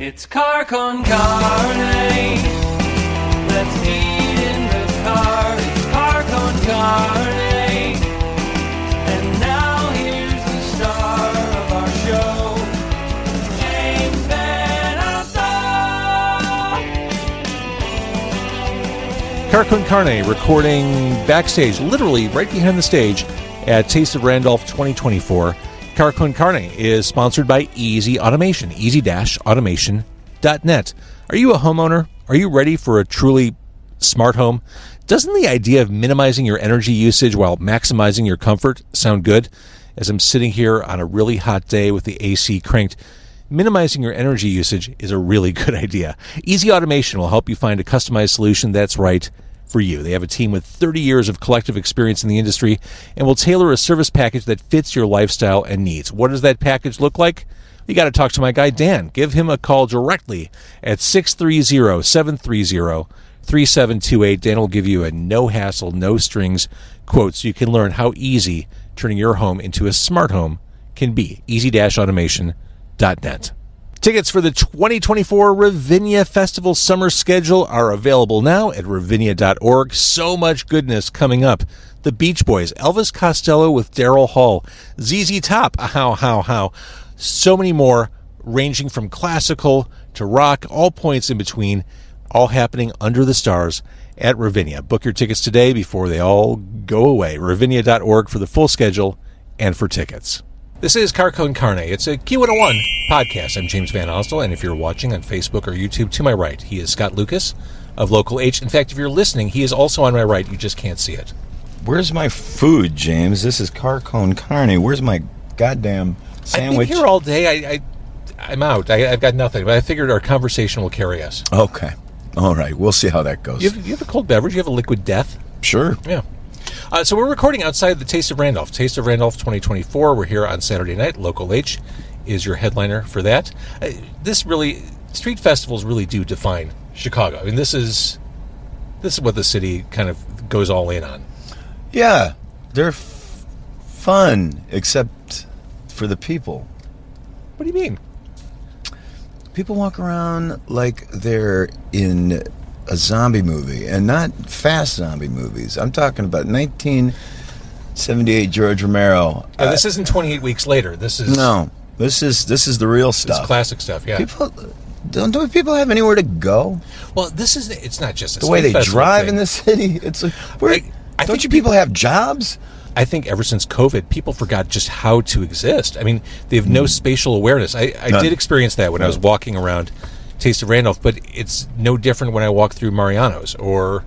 It's Car Con Carne. Let's eat in the car. It's Car Con Carne. And now here's the star of our show, James Van Alstyne. Car Con Carne recording backstage, literally right behind the stage at Taste of Randolph 2024. Car Con Carne is sponsored by Easy Automation, easy-automation.net. Are you a homeowner? Are you ready for a truly smart home? Doesn't the idea of minimizing your energy usage while maximizing your comfort sound good? As I'm sitting here on a really hot day with the AC cranked, minimizing your energy usage is a really good idea. Easy Automation will help you find a customized solution that's right for you. They have a team with 30 years of collective experience in the industry and will tailor a service package that fits your lifestyle and needs. What does that package look like? You got to talk to my guy Dan. Give him a call directly at 630-730-3728. Dan will give you a no-hassle, no-strings quote so you can learn how easy turning your home into a smart home can be. easy-automation.net. Tickets for the 2024 Ravinia Festival summer schedule are available now at ravinia.org. So much goodness coming up. The Beach Boys, Elvis Costello with Daryl Hall, ZZ Top, how. So many more, ranging from classical to rock, all points in between, all happening under the stars at Ravinia. Book your tickets today before they all go away. Ravinia.org for the full schedule and for tickets. This is Car Con Carne. It's a Q101 podcast. I'm James Van Alstyne, and if you're watching on Facebook or YouTube, to my right, he is Scott Lucas of Local H. In fact, if you're listening, he is also on my right. You just can't see it. Where's my food, James? This is Car Con Carne. Where's my goddamn sandwich? I've been here all day. I'm out. I've got nothing, but I figured our conversation will carry us. Okay. All right. We'll see how that goes. You have a cold beverage? You have a liquid death? Sure. Yeah. So we're recording outside the Taste of Randolph. Taste of Randolph 2024. We're here on Saturday night. Local H is your headliner for that. Street festivals really do define Chicago. I mean, this is what the city kind of goes all in on. Yeah, they're fun, except for the people. What do you mean? People walk around like they're in a zombie movie, and not fast zombie movies. I'm talking about 1978 George Romero. This isn't 28 Weeks Later. This is the real stuff. It's classic stuff. Yeah. Don't people have anywhere to go? Well, it's not just the way they drive in the city. It's like, don't you people have jobs? I think ever since COVID, people forgot just how to exist. I mean, they have no spatial awareness. I did experience that when I was walking around Taste of Randolph, but it's no different when I walk through Mariano's or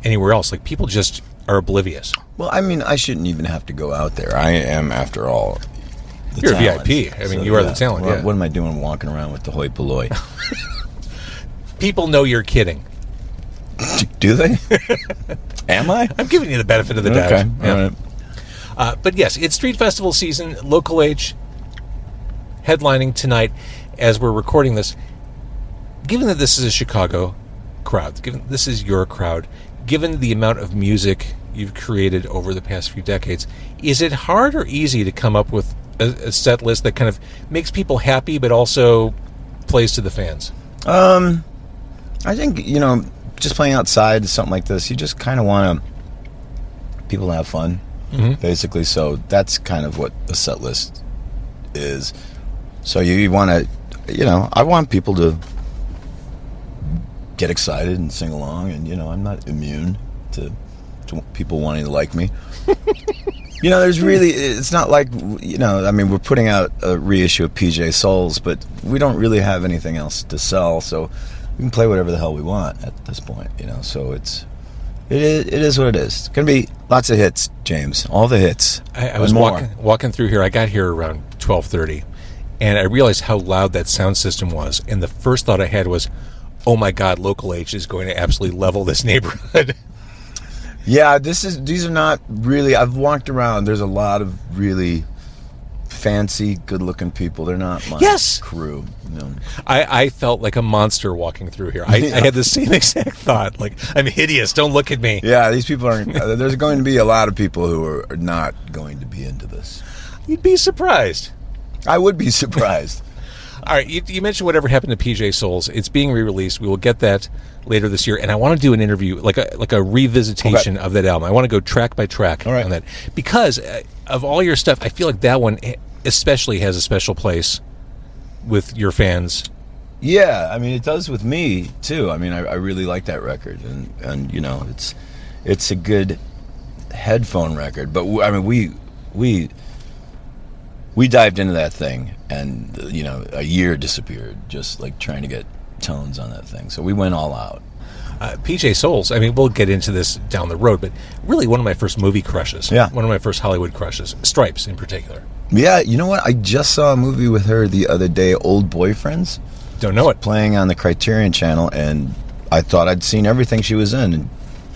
anywhere else. Like, people just are oblivious. Well, I mean, I shouldn't even have to go out there. I am, after all, You're talent. A VIP. I mean, you are the talent. Well, what am I doing walking around with the hoi polloi? People know you're kidding. Do they? Am I? I'm giving you the benefit of the doubt. Okay, yeah. all right. But yes, it's Street Festival season. Local H headlining tonight as we're recording this. Given that this is a Chicago crowd, given this is your crowd, given the amount of music you've created over the past few decades, is it hard or easy to come up with a set list that kind of makes people happy but also plays to the fans? I think, just playing outside, something like this, you just kind of want people to have fun, basically. So that's kind of what a set list is. So you want to, I want people to get excited and sing along, and I'm not immune to people wanting to like me. It's not like, I mean, we're putting out a reissue of PJ Souls, but we don't really have anything else to sell, so we can play whatever the hell we want at this point, so it is what it is. It's going to be lots of hits, James, all the hits. I was walking through here. I got here around 12:30, and I realized how loud that sound system was, and the first thought I had was, oh my God, Local H is going to absolutely level this neighborhood. Yeah, these are not really, I've walked around, there's a lot of really fancy, good-looking people. They're not my crew. I felt like a monster walking through here. I had the same exact thought, like, I'm hideous, don't look at me. Yeah, these people aren't, there's going to be a lot of people who are not going to be into this. You'd be surprised. I would be surprised. All right, you mentioned Whatever Happened to PJ Souls. It's being re-released. We will get that later this year, and I want to do an interview, like a revisitation of that album. I want to go track by track on that because of all your stuff. I feel like that one especially has a special place with your fans. Yeah, I mean, it does with me too. I mean, I really like that record, and you know, it's a good headphone record. But I mean, we dived into that thing, and you know, a year disappeared just like trying to get tones on that thing. So we went all out. PJ Souls, I mean, we'll get into this down the road, but really one of my first movie crushes. Yeah. One of my first Hollywood crushes. Stripes, in particular. Yeah, you know what? I just saw a movie with her the other day, Old Boyfriends. Don't know it. Playing on the Criterion Channel, and I thought I'd seen everything she was in, and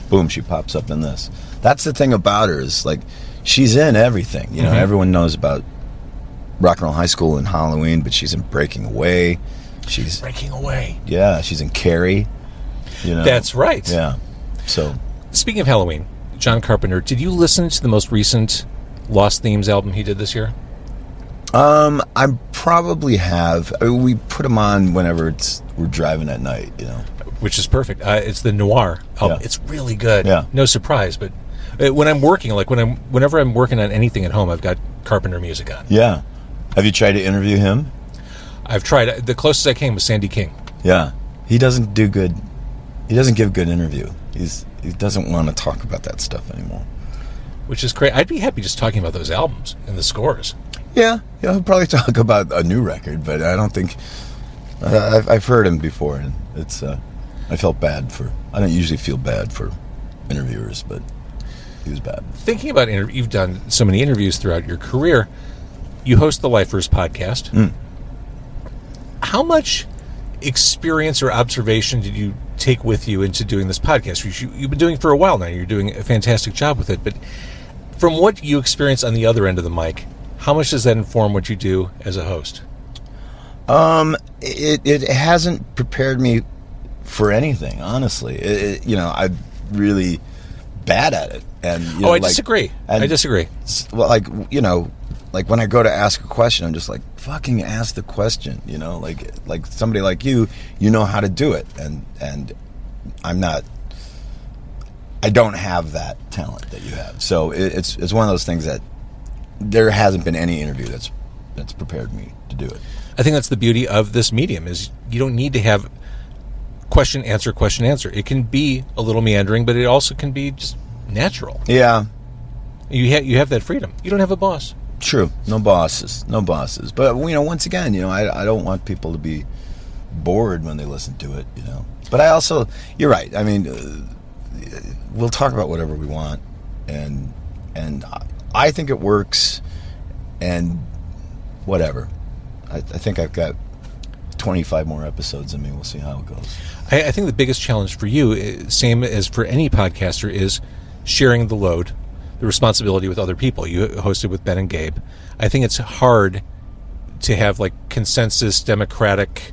boom, she pops up in this. That's the thing about her, is like, she's in everything. You know, everyone knows about Rock and Roll High School and Halloween, but she's in Breaking Away. She's Breaking Away. Yeah, she's in Carrie. You know, that's right. Yeah. So, speaking of Halloween, John Carpenter, did you listen to the most recent Lost Themes album he did this year? I probably have. I mean, we put them on whenever we're driving at night. You know, which is perfect. It's the Noir album. Yeah. It's really good. Yeah. No surprise, but when I'm working, like whenever I'm working on anything at home, I've got Carpenter music on. Yeah. Have you tried to interview him? I've tried. The closest I came was Sandy King. Yeah. He doesn't do good. He doesn't give good interview. He doesn't want to talk about that stuff anymore. Which is great. I'd be happy just talking about those albums and the scores. Yeah, he'll probably talk about a new record, but I don't think I've heard him before, and it's I felt bad for. I don't usually feel bad for interviewers, but he was bad. Thinking about you've done so many interviews throughout your career. You host the Lifers podcast. How much experience or observation did you take with you into doing this podcast, which you've been doing for a while now? You're doing a fantastic job with it, but from what you experience on the other end of the mic, how much does that inform what you do as a host? It hasn't prepared me for anything, honestly. You know, I'm really bad at it, and you know, I disagree. I disagree. Well, like, you know, like when I go to ask a question, I'm just like, fucking ask the question. You know, like somebody like you know how to do it, and I'm not. I don't have that talent that you have. So it's one of those things that there hasn't been any interview that's prepared me to do it. I think that's the beauty of this medium, is you don't need to have question, answer. It can be a little meandering, but it also can be just natural. Yeah. You have that freedom. You don't have a boss. True. No bosses. But, you know, once again, you know, I don't want people to be bored when they listen to it, you know. But I also, you're right. I mean, we'll talk about whatever we want, and I think it works, and whatever. I think I've got 25 more episodes in me. We'll see how it goes. I think the biggest challenge for you, same as for any podcaster, is sharing the load, the responsibility with other people. You hosted with Ben and Gabe. I think it's hard to have like consensus, democratic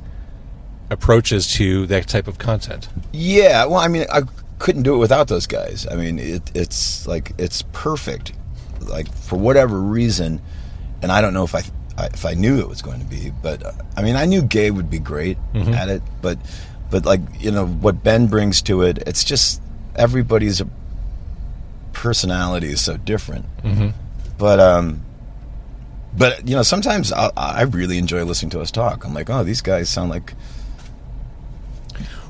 approaches to that type of content. Yeah, well, I mean, I couldn't do it without those guys. I mean, it's like, it's perfect, like, for whatever reason, and I don't know if I knew it was going to be, but I mean, I knew Gabe would be great at it, but like, you know, what Ben brings to it, it's just everybody's personality is so different. But you know, sometimes I really enjoy listening to us talk. I'm like, oh, these guys sound like.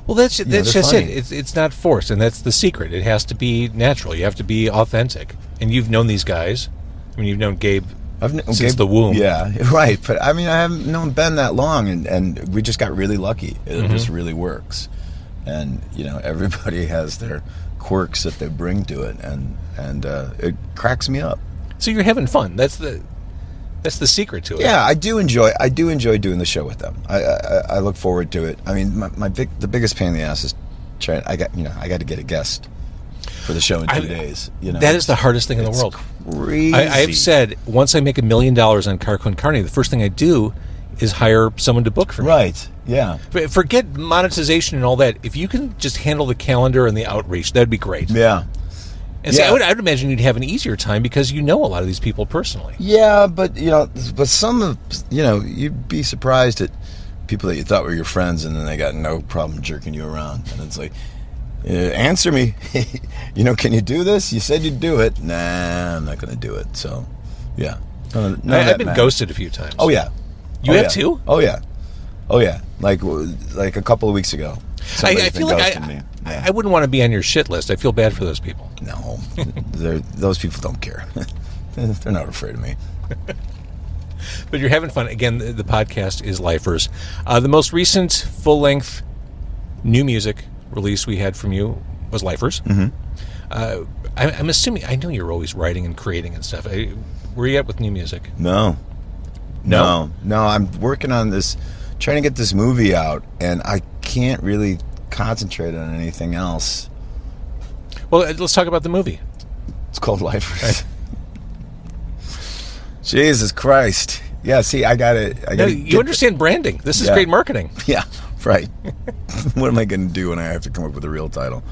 Well, that's just funny. it. It's not forced, and that's the secret. It has to be natural. You have to be authentic. And you've known these guys. I mean, you've known Gabe since Gabe, the womb. Yeah, right. But I mean, I haven't known Ben that long, and we just got really lucky. It just really works. And you know, everybody has their quirks that they bring to it, and it cracks me up. So you're having fun. That's the secret to it. Yeah, I do enjoy doing the show with them. I look forward to it. I mean, the biggest pain in the ass is trying. I got to get a guest for the show in 2 days. You know, that is the hardest thing in the world. Crazy. I've said once I make $1 million on Car Con Carne, the first thing I do is hire someone to book for me. Right. Yeah. Forget monetization and all that. If you can just handle the calendar and the outreach, that'd be great. Yeah. And see, I'd imagine you'd have an easier time because you know a lot of these people personally. Yeah, but some of you'd be surprised at people that you thought were your friends, and then they got no problem jerking you around, and it's like, answer me, can you do this? You said you'd do it. Nah, I'm not going to do it. So, yeah, I've been ghosted a few times. Oh yeah, you have too? Oh yeah, like a couple of weeks ago. I feel like I wouldn't want to be on your shit list. I feel bad for those people. No, those people don't care. They're not afraid of me. But you're having fun. Again, the podcast is Lifers. The most recent full-length new music release we had from you was Lifers. Mm-hmm. I'm assuming, I know you're always writing and creating and stuff. Where are you at with new music? No, I'm working on this, trying to get this movie out, and I can't really concentrate on anything else. Well, let's talk about the movie. It's called Lifers. Jesus Christ. Yeah, see, I got it. You understand branding. This is great marketing. Yeah, right. What am I going to do when I have to come up with a real title?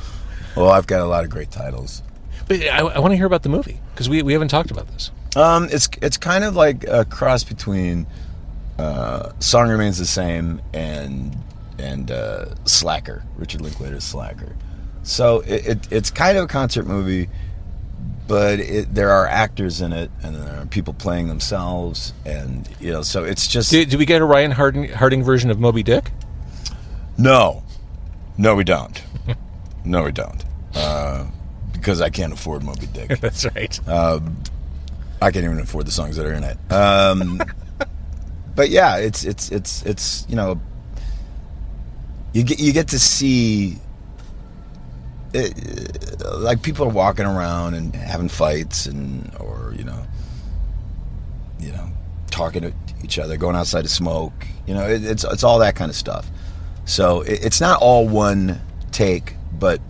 Well, I've got a lot of great titles. But I want to hear about the movie, because we haven't talked about this. It's kind of like a cross between Song Remains the Same and Slacker, Richard Linklater's Slacker. So it's kind of a concert movie, but there are actors in it, and there are people playing themselves, and so it's just. Do we get a Ryan Harding version of Moby Dick? No, we don't. No, we don't. Because I can't afford Moby Dick. That's right. I can't even afford the songs that are in it. But yeah, it's you get to see. Like people are walking around and having fights, or talking to each other, going outside to smoke. It's all that kind of stuff. So it's not all one take, but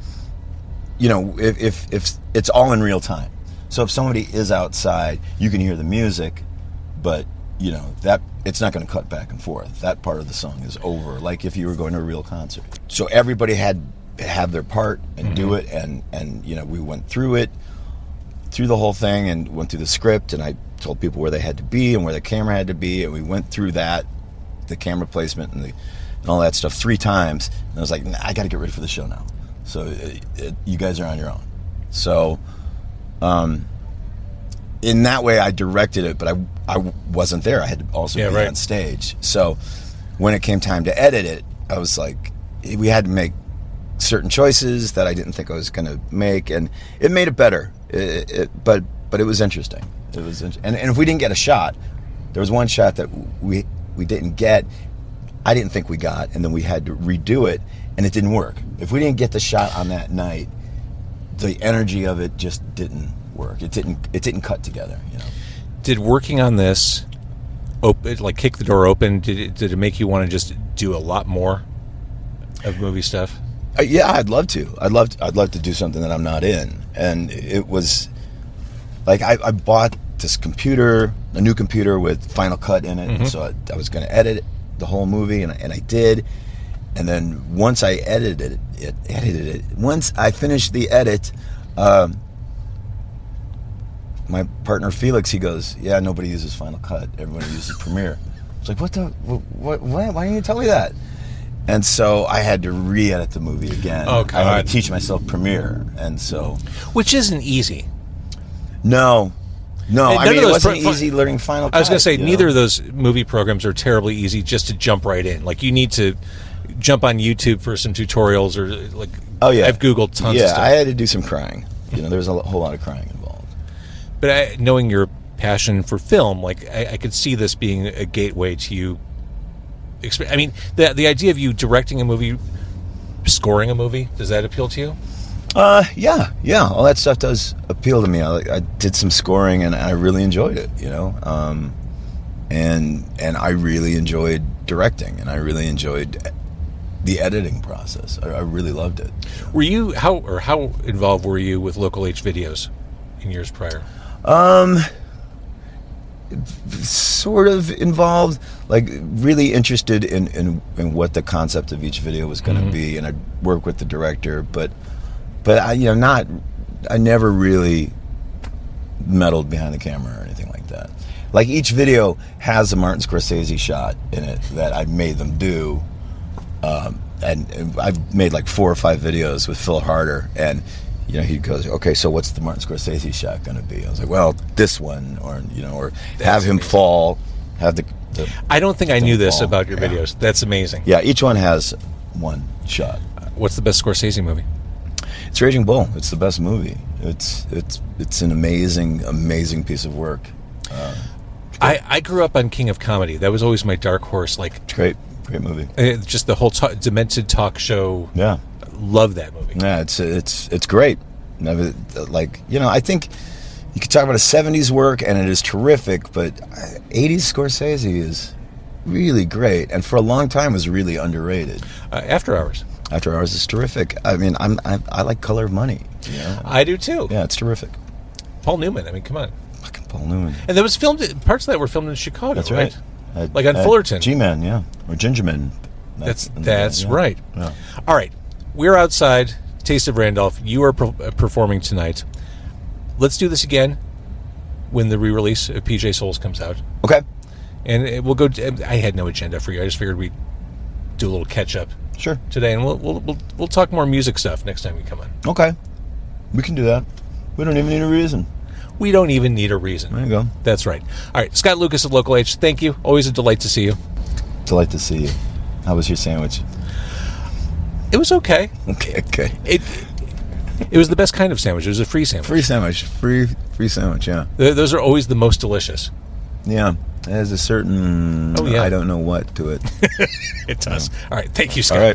if it's all in real time. So if somebody is outside, you can hear the music, but that it's not going to cut back and forth. That part of the song is over, like if you were going to a real concert. So everybody had to have their part and do it, and we went through the whole thing and went through the script, and I told people where they had to be and where the camera had to be, and we went through that, the camera placement and all that stuff 3 times, and I was like, I got to get ready for the show now. So you guys are on your own. So in that way I directed it, but I wasn't there. I had to also be on stage. So when it came time to edit it, I was like, we had to make certain choices that I didn't think I was going to make, and it made it better. But it was interesting. It was, and if we didn't get a shot, there was one shot that we didn't get. I didn't think we got, and then we had to redo it, and it didn't work. If we didn't get the shot on that night, the energy of it just didn't work. It didn't cut together. Did working on this kick the door open? Did it make you want to just do a lot more of movie stuff? Yeah, I'd love to. I'd love to do something that I'm not in. And it was like I bought this computer, a new computer with Final Cut in it, and so I was going to edit the whole movie, and I did. And then once I edited it, once I finished the edit, my partner Felix, he goes, "Yeah, nobody uses Final Cut. Everyone uses Premiere." I was like, "What? Why didn't you tell me that?" And so I had to re-edit the movie again. Oh, God. I had to teach myself Premiere, and so... Which isn't easy. No. I mean, it wasn't easy learning Final Cut. I was going to say, neither of those movie programs are terribly easy just to jump right in. Like, you need to jump on YouTube for some tutorials, or, like, I've Googled tons of stuff. Yeah, I had to do some crying. There was a whole lot of crying involved. But knowing your passion for film, like, I could see this being a gateway to you. I mean, the idea of you directing a movie, scoring a movie, does that appeal to you? Yeah. All that stuff does appeal to me. I did some scoring, and I really enjoyed it. And I really enjoyed directing, and I really enjoyed the editing process. I really loved it. Were you how involved were you with Local H videos in years prior? Sort of involved, like really interested in what the concept of each video was going to be, and I'd work with the director, but I not I never really meddled behind the camera or anything like that. Like, each video has a Martin Scorsese shot in it that I made them do. And I've made like 4 or 5 videos with Phil Harder, and he goes, okay, so what's the Martin Scorsese shot going to be? I was like, well, this one, or or have him fall, have the I don't think I knew this fall. about your videos. That's amazing. Yeah, each one has one shot. What's the best Scorsese movie? It's Raging Bull. It's the best movie. It's an amazing piece of work. I grew up on King of Comedy. That was always my dark horse. Like, Great movie. just the whole demented talk show. Yeah. Love that movie. Yeah, it's great. Like, I think you could talk about a 70s work, and it is terrific, but 80s Scorsese is really great, and for a long time was really underrated. After Hours. After Hours is terrific. I mean, I like Color of Money. I do too. Yeah, it's terrific. Paul Newman. I mean, come on. Fucking Paul Newman. And that was filmed. Parts of that were filmed in Chicago. That's right. Like on Fullerton. G-Man, yeah, or Gingerman. That's yeah. right. Yeah. All right, we're outside. Taste of Randolph. You are performing tonight. Let's do this again when the re-release of PJ Souls comes out. Okay. And we'll go. I had no agenda for you. I just figured we'd do a little catch up. Sure. Today, and we'll talk more music stuff next time we come on. Okay. We can do that. We don't even need a reason. We don't even need a reason. There you go. That's right. All right, Scott Lucas of Local H. Thank you. Always a delight to see you. Delight to see you. How was your sandwich? It was okay. Okay. It was the best kind of sandwich. It was a free sandwich. Free sandwich. Free sandwich, yeah. Those are always the most delicious. Yeah. It has a certain, I don't know what to it. It does. All right. Thank you, Scott. All right.